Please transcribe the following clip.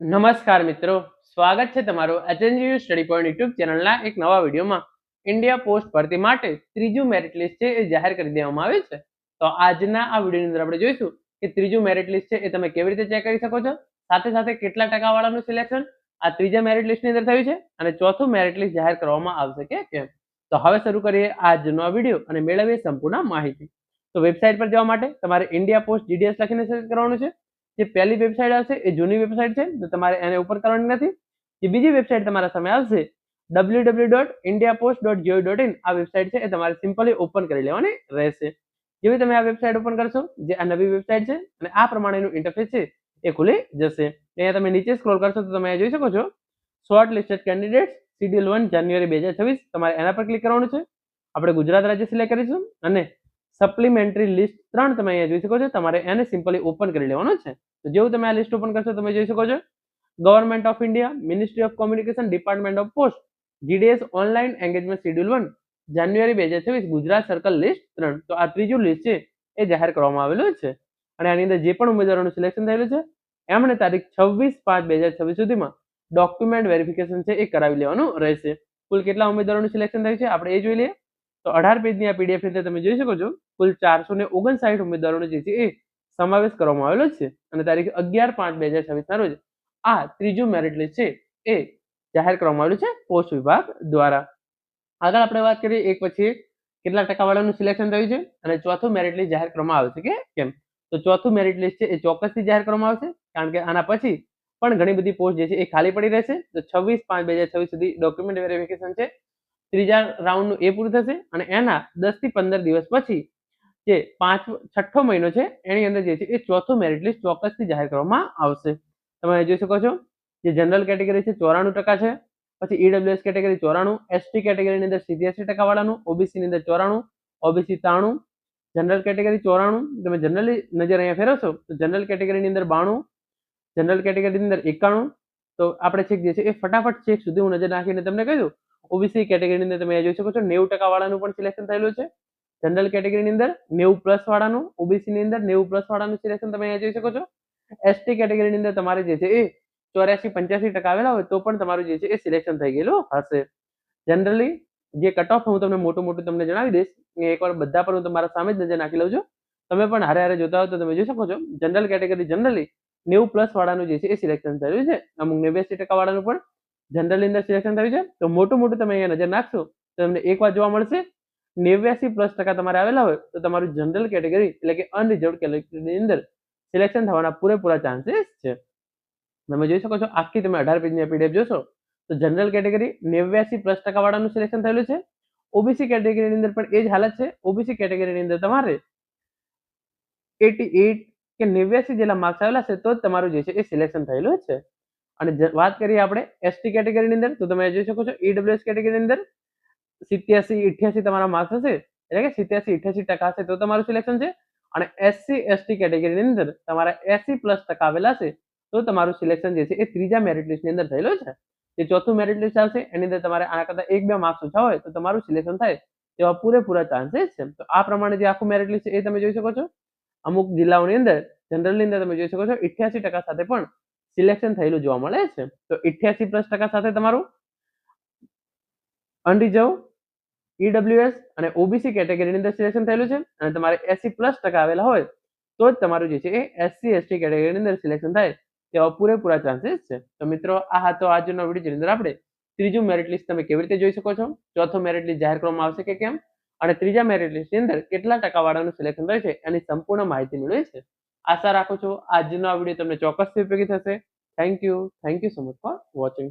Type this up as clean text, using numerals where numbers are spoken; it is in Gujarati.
નમસ્કાર મિત્રો, સ્વાગત છે તમારું એચએનજીયુ સ્ટડી પોઈન્ટ યુટ્યુબ ચેનલના એક નવા વિડીયોમાં. ઇન્ડિયા પોસ્ટ ભરતી માટે ત્રીજું મેરિટ લિસ્ટ છે એ જાહેર કરી દેવામાં આવ્યું છે. તો આજના આ વિડીયોની અંદર આપણે જોઈશું કે ત્રીજું મેરિટ લિસ્ટ છે એ તમે કેવી રીતે ચેક કરી શકો છો, સાથે સાથે કેટલા ટકાવાળાનું સિલેક્શન આ ત્રીજા મેરિટ લિસ્ટની અંદર થયું છે અને ચોથું મેરિટ લિસ્ટ જાહેર કરવામાં આવશે કે કેમ. તો હવે શરૂ કરીએ આજનો આ વિડીયો અને મેળવીએ સંપૂર્ણ માહિતી. તો વેબસાઇટ પર જવા માટે તમારે ઇન્ડિયા પોસ્ટ જીડીએસ લખીને સર્ચ કરવાનું છે. જે પહેલી વેબસાઇટ આવશે એ જૂની વેબસાઇટ છે, તો તમારે એને ઉપર કરવાની નથી. જે બીજી વેબસાઇટ તમારા સામે આવશે www.indiapost.gov.in, આ વેબસાઇટ છે એ તમારે સિમ્પલી ઓપન કરી લેવાની રહેશે. જેવી તમે આ વેબસાઇટ ઓપન કરશો, જે આ નવી વેબસાઇટ છે અને આ પ્રમાણેનું ઇન્ટરફેસ છે એ ખુલી જશે. અહીંયા તમે નીચે સ્ક્રોલ કરશો તો તમે જોઈ શકો છો શોર્ટ લિસ્ટેડ કેન્ડિડેટ્સ શેડ્યુલ 1 જાન્યુઆરી 2026, તમારે એના પર ક્લિક કરવાનું છે. આપણે ગુજરાત રાજ્ય સિલેક્ટ કરીશું અને સપ્લિમેન્ટરી લિસ્ટ 3 તમે અહીંયા જોઈ શકો છો, તમારે એને સિમ્પલી ઓપન કરી લેવાનું છે. તો જેવું તમે આ લિસ્ટ ઓપન કરશો તમે જોઈ શકો છો government of India, ministry of communication, department of post, GDS online engagement schedule 1 January 2026 Gujarat circle list 3. તો આ ત્રીજું લિસ્ટ છે એ જાહેર કરવામાં આવેલું છે અને આની અંદર જે પણ ઉમેદવારોનું સિલેક્શન થયેલું છે એમણે તારીખ 26/5/2026 સુધીમાં ડોક્યુમેન્ટ વેરિફિકેશન છે એ કરાવી લેવાનું રહેશે. કુલ કેટલા ઉમેદવારોનું સિલેક્શન થયું છે આપણે એ જોઈ લઈએ. તો 18 પેજની આ પીડીએફ ની અંદર તમે જોઈ શકો છો કુલ 459 ઉમેદવારોનો જે છે એ સમાવેશ કરવામાં આવેલો છે અને તારીખ 11/5/2026 ના રોજ આ ત્રીજું મેરિટ લિસ્ટ છે એ જાહેર કરવામાં આવેલું છે પોસ્ટ વિભાગ દ્વારા. આગળ આપણે વાત કરીએ એક પછી કેટલા ટકાવાળાનું સિલેક્શન થયું છે અને ચોથું મેરિટ લિસ્ટ જાહેર કરવામાં આવશે કે કેમ. તો ચોથું મેરિટ લિસ્ટ છે એ ચોક્કસથી જાહેર કરવામાં આવશે, કારણ કે આના પછી પણ ઘણી બધી પોસ્ટ જે છે એ ખાલી પડી રહેશે. તો 26/5/2026 સુધી ડોક્યુમેન્ટ વેરિફિકેશન છે ત્રીજા રાઉન્ડનું એ પૂરું થશે અને એના 10 થી 15 દિવસ પછી જે છઠ્ઠો મહિનો છે એની અંદર જે છે એ ચોથું મેરિટ લિસ્ટ ચોક્કસથી જાહેર કરવામાં આવશે. તમે જોઈ શકો છો જે જનરલ કેટેગરી છે 94% છે, પછી ઈડબ્લ્યુએસ કેટેગરી 94, એસટી કેટેગરીની અંદર 87% વાળાનું, ઓબીસી ની અંદર 94, ઓબીસી 93, જનરલ કેટેગરી 94. તમે જનરલી નજર અહીંયા ફેરવશો તો જનરલ કેટેગરીની અંદર 92, જનરલ કેટેગરીની અંદર 91. તો આપણે છેક જે છે એ ફટાફટ છેક સુધી હું નજર નાખીને તમને કહી દઉં. ઓબીસી કેટેગરીની અંદર તમે જોઈ શકો છો 90% વાળાનું પણ સિલેક્શન થયેલું છે. જનરલ કેટેગરીની અંદર 90+ વાળાનું, ઓબીસી ની અંદર 90+ વાળાનું સિલેક્શન તમે અહીંયા જોઈ શકો છો. એસટી કેટેગરીની અંદર તમારે જે છે એ 84-85% આવેલા હોય તો પણ તમારું જે છે એ સિલેક્શન થઈ ગયેલું હશે. જનરલી જે કટ ઓફ હું તમને મોટું તમને જણાવી દઈશ, એકવાર બધા પર હું તમારા સામે જ નજર નાખી લઉં છું. તમે પણ હારે જોતા હો તો તમે જોઈ શકો છો જનરલ કેટેગરી જનરલી 90+ વાળાનું જે છે એ સિલેક્શન થયું છે. અમુક 89% વાળાનું પણ જનરલ અંદર સિલેક્શન થયું છે. તો મોટું તમે અહીંયા નજર નાખશો તો તમને એક વાત જોવા મળશે 89% તમારે આવેલા હોય તો તમારું જનરલ કેટેગરી એટલે કે અનરિઝર્વ કેટેગરીની અંદર સિલેક્શન થવાના પૂરેપૂરા ચાન્સીસ છે. તમે જોઈ શકો છો આખી તમે 18 પેજની પીડીએફ જોશો તો જનરલ કેટેગરી 89+ વાળાનું સિલેક્શન થયેલું છે. ઓબીસી કેટેગરીની અંદર પણ એ જ હાલત છે. ઓબીસી કેટેગરીની અંદર તમારે 88 કે 89 જેટલા માર્ક્સ આવેલા છે તો જ તમારું જે છે એ સિલેક્શન થયેલું છે. અને વાત કરીએ આપણે એસટી કેટેગરીની અંદર તો તમે જોઈ શકો છો ઈડબ્લ્યુએસ કેટેગરીની અંદર 87-88 તમારા માર્ક્સ હશે, એટલે કે 87-88% હશે તો તમારું સિલેક્શન છે. અને એસસી એસટી કેટેગરીની અંદર તમારા 80+ આવેલા છે તો તમારું સિલેક્શન જે છે એ ત્રીજા મેરિટ લિસ્ટની અંદર થયેલું છે. જે ચોથું મેરિટ લિસ્ટ આવશે એની અંદર તમારે આના કરતા 1-2 માર્ક્સ ઓછા હોય તો તમારું સિલેક્શન થાય તેવા પૂરેપૂરા ચાન્સીસ છે. તો આ પ્રમાણે જે આખું મેરિટ લિસ્ટ છે એ તમે જોઈ શકો છો. અમુક જિલ્લાઓની અંદર જનરલની અંદર તમે જોઈ શકો છો 88% સાથે પણ સિલેક્શન થયેલું જોવા મળે છે. તો 88+ સાથે તમારું અનરિઝર્વ, ઈડબ્લ્યુએસ અને ઓબીસી કેટેગરીની અંદર સિલેક્શન થયેલું છે અને તમારે 80+ આવેલા હોય તો જ તમારું જે છે એ એસસી એસટી કેટેગરીની અંદર સિલેક્શન થાય તેવા પૂરેપૂરા ચાન્સીસ છે. તો મિત્રો આ હતો આજનો વિડીયો, જેની અંદર આપણે ત્રીજું મેરિટ લિસ્ટ તમે કેવી રીતે જોઈ શકો છો, ચોથું મેરિટ લિસ્ટ જાહેર કરવામાં આવશે કે કેમ અને ત્રીજા મેરિટ લિસ્ટની અંદર કેટલા ટકાવાળાનું સિલેક્શન થાય છે એની સંપૂર્ણ માહિતી મેળવી છે. આશા રાખું છું આજનો આ વિડીયો તમને ચોક્કસથી ઉપયોગી થશે. Thank you so much for watching.